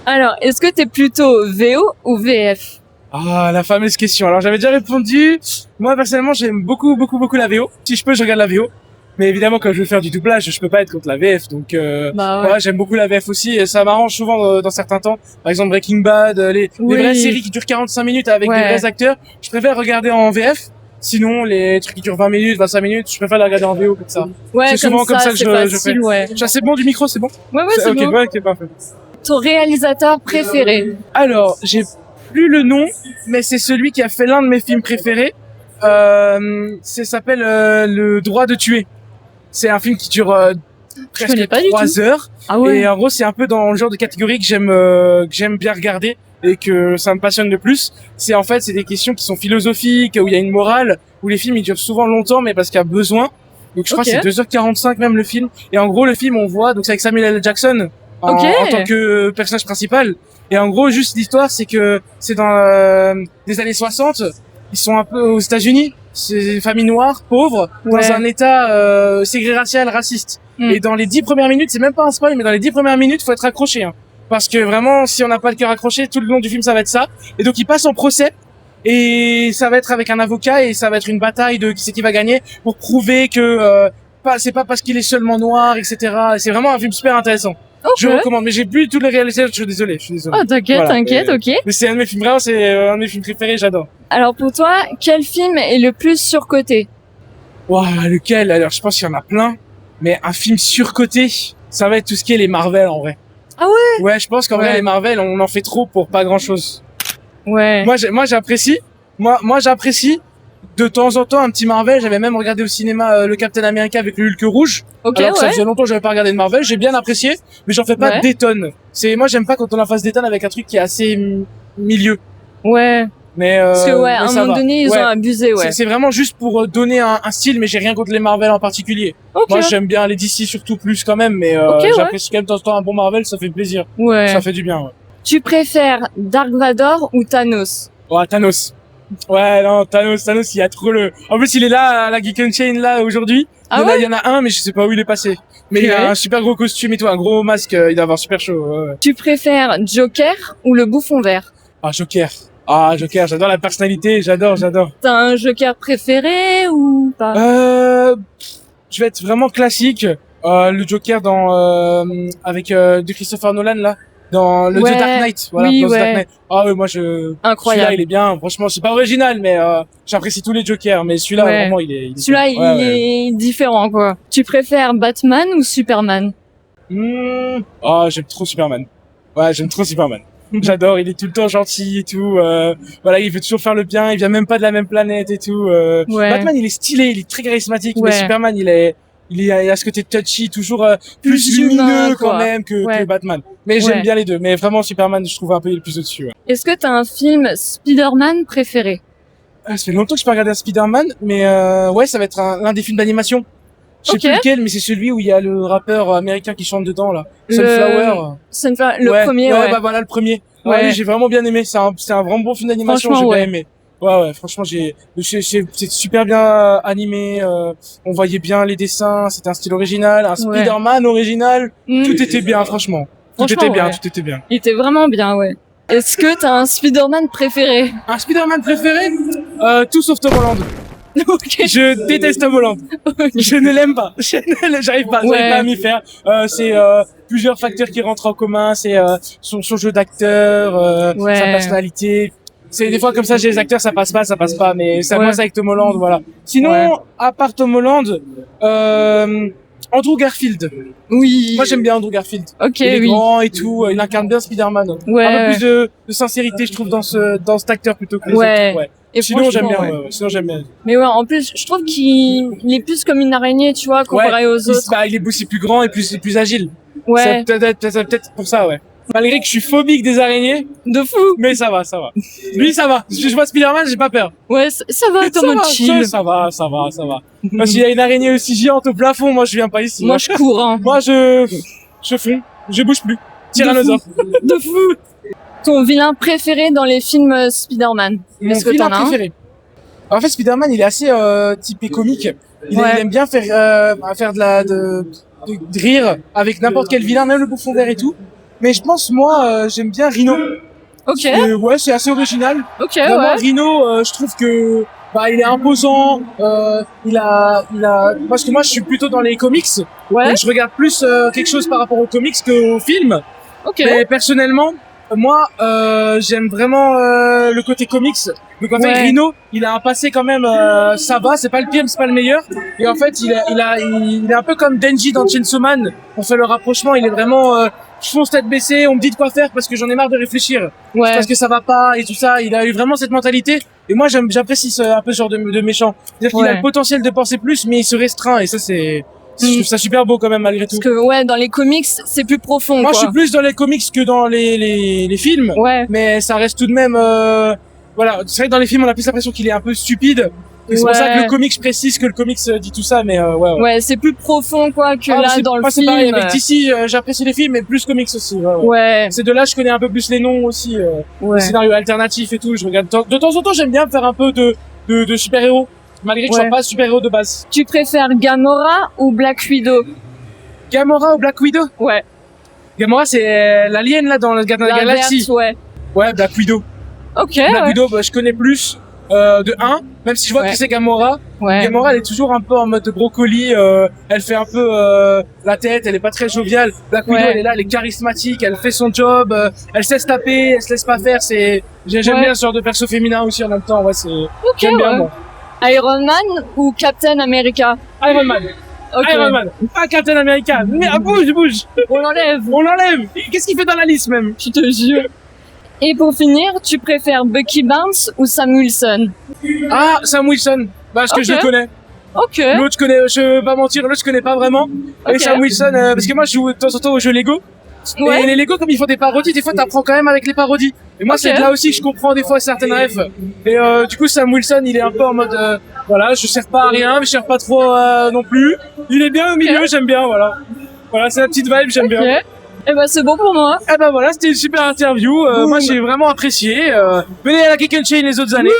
Alors, est-ce que t'es plutôt VO ou VF? Ah, la fameuse question. Alors, j'avais déjà répondu. Moi, personnellement, j'aime beaucoup la VO. Si je peux, je regarde la VO. Mais évidemment, quand je veux faire du doublage, je peux pas être contre la VF. Donc, Bah ouais. ouais, j'aime beaucoup la VF aussi. Et ça m'arrange souvent dans certains temps. Par exemple, Breaking Bad, les vraies séries qui durent 45 minutes avec des vrais acteurs. Je préfère regarder en VF. Sinon, les trucs qui durent 20 minutes, 25 minutes, je préfère les regarder en VO comme ça. Ouais, c'est souvent comme ça que c'est facile, je fais. ouais. Je suis assez bon du micro, c'est bon? Ouais, c'est ok, bon. ouais, ok, parfait. Ton réalisateur préféré? Alors, j'ai plus le nom, mais c'est celui qui a fait l'un de mes films préférés. Ça s'appelle Le droit de tuer. C'est un film qui dure presque 3 heures. Ah ouais. Et en gros, c'est un peu dans le genre de catégorie que j'aime bien regarder et que ça me passionne le plus. C'est des questions qui sont philosophiques, où il y a une morale, où les films ils durent souvent longtemps, mais parce qu'il y a besoin. Donc je crois que c'est 2h45 même le film. Et en gros, le film, on voit, donc c'est avec Samuel L. Jackson en tant que personnage principal. Et en gros, juste l'histoire, c'est que c'est dans les années 60. Ils sont un peu aux États-Unis. C'est une famille noire, pauvre, dans un état ségréracial, raciste. Et dans les 10 premières minutes, c'est même pas un spoil, mais dans les 10 premières minutes, faut être accroché. Hein. Parce que vraiment, si on n'a pas le cœur accroché, tout le long du film, ça va être ça. Et donc, il passe en procès. Et ça va être avec un avocat et ça va être une bataille de qui c'est qui va gagner pour prouver que c'est pas parce qu'il est seulement noir, etc. Et c'est vraiment un film super intéressant. Je recommande, mais j'ai plus tous les réalisateurs, je suis désolé. Oh, t'inquiète, ok. Mais c'est un de mes films, vraiment, c'est un de mes films préférés, j'adore. Alors pour toi, quel film est le plus surcoté? Ouah, lequel? Alors, je pense qu'il y en a plein. Mais un film surcoté, ça va être tout ce qui est les Marvel, en vrai. Ah ouais? Ouais, je pense qu'en vrai, les Marvel, on en fait trop pour pas grand chose. Ouais. Moi, j'apprécie. Moi, j'apprécie. De temps en temps, un petit Marvel. J'avais même regardé au cinéma le Captain America avec le Hulk rouge. Ok, alors que ça faisait longtemps que j'avais pas regardé de Marvel. J'ai bien apprécié, mais j'en fais pas des tonnes. Moi, j'aime pas quand on en fasse des tonnes avec un truc qui est assez milieu. Ouais. Mais parce que à un moment donné, ils ont abusé, C'est vraiment juste pour donner un style, mais j'ai rien contre les Marvel en particulier. Moi, j'aime bien les DC surtout plus quand même, mais j'apprécie quand même de temps en temps un bon Marvel, ça fait plaisir. Ouais. Ça fait du bien, ouais. Tu préfères Dark Vador ou Thanos? Ouais, Thanos. Ouais, non, Thanos, il y a trop En plus, il est là, à la Geek Chain, là, aujourd'hui. Il y en a un, mais je sais pas où il est passé. Mais il a un super gros costume et tout, un gros masque, il doit avoir super chaud, ouais. Tu préfères Joker ou le Bouffon Vert? Ah, Joker, j'adore la personnalité, j'adore. T'as un Joker préféré ou pas? Je vais être vraiment classique. Le Joker avec de Christopher Nolan, là. Dans The Dark Knight, voilà, The Dark Knight. Ah ouais, moi incroyable. Celui-là il est bien, franchement, c'est pas original mais j'apprécie tous les Jokers mais celui-là vraiment il est celui-là il est différent quoi. Tu préfères Batman ou Superman? J'aime trop Superman. Ouais, j'aime trop Superman. J'adore, il est tout le temps gentil et tout, il veut toujours faire le bien, il vient même pas de la même planète et tout. Batman il est stylé, il est très charismatique mais Superman il a ce côté touchy, toujours plus lumineux quand même que Batman. Mais j'aime bien les deux. Mais vraiment, Superman, je trouve un peu le plus au-dessus. Ouais. Est-ce que t'as un film Spider-Man préféré? Ça fait longtemps que je peux regarder un Spider-Man, mais ça va être l'un des films d'animation. Je sais plus lequel, mais c'est celui où il y a le rappeur américain qui chante dedans, là. Sunflower. Le premier, bah voilà, le premier. Ouais, j'ai vraiment bien aimé. C'est un vraiment bon film d'animation, j'ai bien aimé. Ouais, franchement, c'est super bien animé, on voyait bien les dessins, c'était un style original, un Spider-Man original, tout était bien, franchement. Tout était bien. Il était vraiment bien, ouais. Est-ce que t'as un Spider-Man préféré? Un Spider-Man préféré? Tout sauf Tom Holland. Je déteste Tom Holland. Je ne l'aime pas. J'arrive pas à m'y faire. C'est plusieurs facteurs qui rentrent en commun, c'est son jeu d'acteur, sa personnalité. C'est des fois comme ça, j'ai les acteurs, ça passe pas, mais moi c'est avec Tom Holland, voilà. Sinon, à part Tom Holland, Andrew Garfield. Oui. Moi j'aime bien Andrew Garfield. Ok, il est grand et tout, il incarne bien Spider-Man. Un peu plus de sincérité, je trouve, dans cet acteur plutôt que les autres. Ouais. Et sinon j'aime bien. Mais en plus, je trouve qu'il est plus comme une araignée, tu vois, comparé aux autres. Il est aussi plus grand et plus agile. Ouais. C'est peut-être pour ça, ouais. Malgré que je suis phobique des araignées. De fou. Mais ça va. Lui, ça va. Si je vois Spider-Man, j'ai pas peur. Ouais, ça va, t'es en mode chill. Ça va. S'il y a une araignée aussi géante au plafond, moi, je viens pas ici. Moi, je cours, hein. Moi, je fonds. Je bouge plus. Tyrannosaure. De fou. Ton vilain préféré dans les films Spider-Man? Est-ce que t'en as un? En fait, Spider-Man, il est assez typé comique. Il aime bien faire de rire avec n'importe quel vilain, même le Bouffon Vert et tout. Mais je pense, moi, j'aime bien Rhino. Ok, Ouais, c'est assez original. ok, Vraiment, ouais. Rhino, je trouve que bah il est imposant. Il a. Parce que moi, je suis plutôt dans les comics. Ouais, Donc je regarde plus quelque chose par rapport aux comics qu'aux films. ok. Mais personnellement, moi, j'aime vraiment le côté comics. Donc en fait, Ouais. Rhino, il a un passé quand même, ça va, c'est pas le pire, mais c'est pas le meilleur. Et en fait, il est un peu comme Denji dans Chainsaw Man. On fait le rapprochement, il est vraiment, je fonce tête baissée, on me dit de quoi faire parce que j'en ai marre de réfléchir. Ouais. Parce que ça va pas et tout ça. Il a eu vraiment cette mentalité. Et moi, j'apprécie un peu ce genre de méchant. C'est-à-dire qu'il a Ouais. le potentiel de penser plus, mais il se restreint. Et ça, je trouve ça super beau quand même malgré tout. Parce que, ouais, dans les comics, c'est plus profond, Moi, quoi. je suis plus dans les comics que dans les films, Ouais. mais ça reste tout de même. Voilà, c'est vrai que dans les films, on a plus l'impression qu'il est un peu stupide. Et c'est pour ça que Ouais. le comics précise que le comics dit tout ça, mais ouais. Ouais, c'est plus profond, quoi, que Ah, là, dans le moi, c'est film. pareil, avec DC, j'apprécie les films, mais plus comics aussi. Ouais. Ouais, C'est de là, je connais un peu plus les noms aussi, ouais. les scénarios alternatifs et tout. Je regarde de temps en temps, j'aime bien faire un peu de super-héros, malgré que je Ouais. sois pas super-héros de base. Tu préfères Gamora ou Black Widow? Gamora ou Black Widow? Ouais. Gamora, c'est l'alien là dans la La galaxie. verte, ouais. Ouais, Black Widow. Ok, Black ouais. Widow, bah, je connais plus de 1, même si je vois Ouais. que c'est Gamora. Ouais. Gamora, elle est toujours un peu en mode brocoli, elle fait un peu la tête, elle est pas très joviale. Black Widow, Ouais. elle est là, elle est charismatique, elle fait son job, elle sait se taper, elle se laisse pas faire. J'aime Ouais. bien ce genre de perso féminin aussi en même temps. Ouais, Ok, j'aime bien ouais. moi. Iron Man ou Captain America? Iron Man, Ok. Iron Man, pas Captain America. Mais bouge. On l'enlève, On l'enlève. Qu'est-ce qu'il fait dans la liste même? je te jure. Et pour finir, tu préfères Bucky Barnes ou Sam Wilson? Ah, Sam Wilson, parce que Ok. je le connais. Ok. L'autre, je vais pas mentir, l'autre, je connais pas vraiment. Et Ok. Sam Wilson, parce que moi, je joue de temps en temps aux jeux Lego. Ouais. Et les Lego, comme ils font des parodies, des fois, t'apprends quand même avec les parodies. Et moi, Ok. c'est de là aussi que je comprends des fois certaines refs. Et du coup, Sam Wilson, il est un peu en mode, voilà, je sers pas à rien, mais je sers pas trop non plus. Il est bien au milieu, j'aime bien, voilà. Voilà, c'est la petite vibe, j'aime bien. Ok. Eh ben, c'est bon pour moi. Eh ben voilà, c'était une super interview. Moi, j'ai vraiment apprécié. Venez à la Kick and Chain les autres années.